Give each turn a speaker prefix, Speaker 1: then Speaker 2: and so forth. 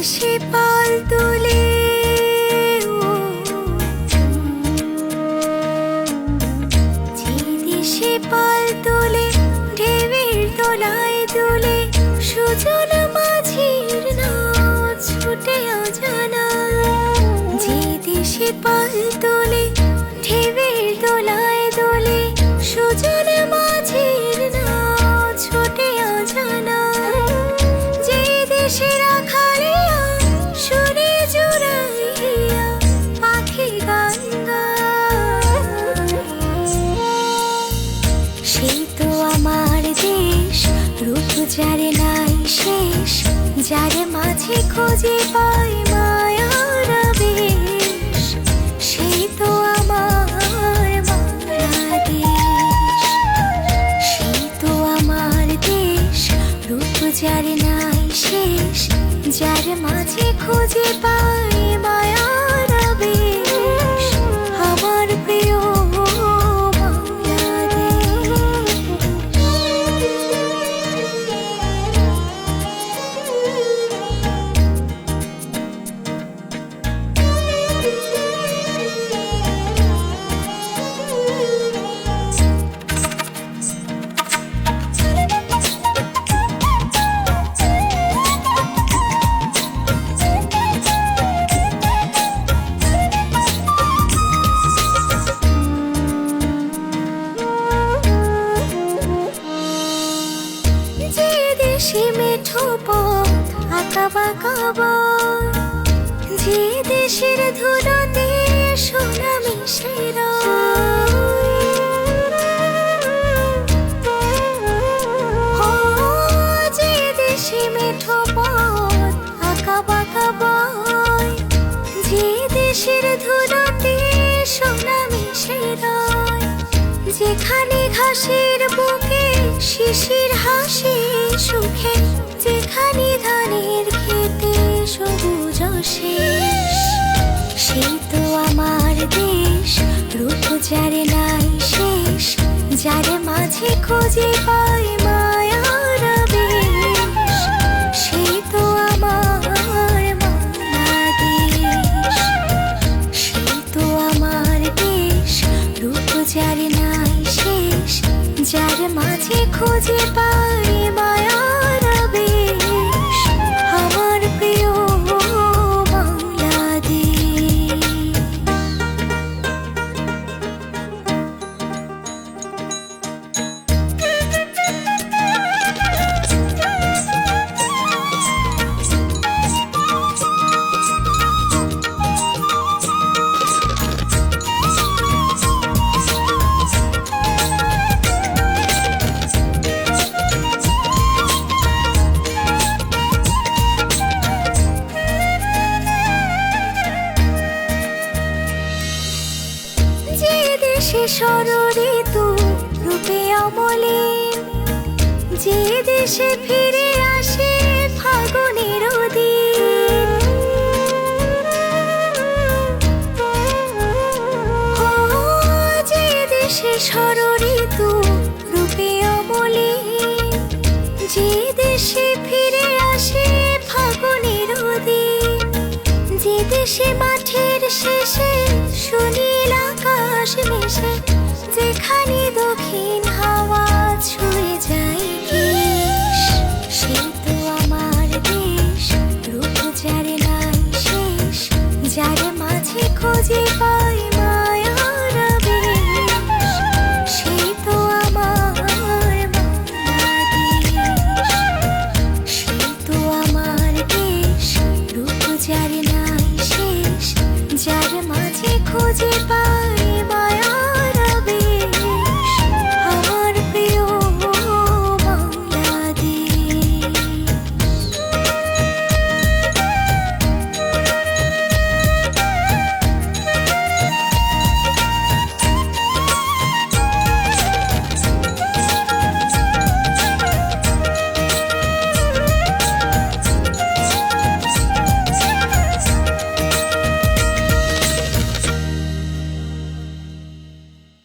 Speaker 1: দেশে পাল তুলে যে দেশে পাল তুলে ঢেউয়ের তলায় দুলে সুজন মাঝির নাও ছুটে অজানা। যে দেশে পাল তুলে ঢেউয়ের তলায় দুলে সুজন মাঝির নাও ছুটে অজানা। যে দেশে রাখালিয়া সুরে জুড়াইয়া পাখি গান গায়, সেই তো আমার দেশ, রূপ যারে নাই শেষ, যার মাঝে খুঁজে পাই মায়ার বেশ। সেই তো আমার বাংলাদেশ, সেই তো আমার দেশ, রূপ যার নাই শেষ, যার মাঝে খুঁজে পাই মায়ার বেশ। আমার প্রিয় মেঠো পথ আঁকা বাঁকা বন, যে দেশের ধুলোতে সোনা মিশে যে দেশে মেঠো পথ আঁকা বাঁকা বন, যে দেশের ধুলোতে সোনা মিশে যেখানে ঘাসের বুকে শিশির হাসি সুখে, যেখানে ধানের খেতে সবুজ শেষ। সেই তো আমার দেশ, রূপ যার নাই শেষ, যার মাঝে খুঁজে পাই মায়ার বেশ। সেই তো আমার বাংলাদেশ, সেই তো আমার দেশ, রূপ যার নাই শেষ, যার মাঝে খুঁজে পাই মায়ার বেশ। আমার প্রিয় সে ষড়ঋতু রূপে অমলিন, যে দেশে ফিরে আসে ফাগুনের দিন। যে দেশে ষড়ঋতু রূপে অমলিন, যে দেশে ফিরে আসে ফাগুনের দিন। যে দেশে মাঠের শেষে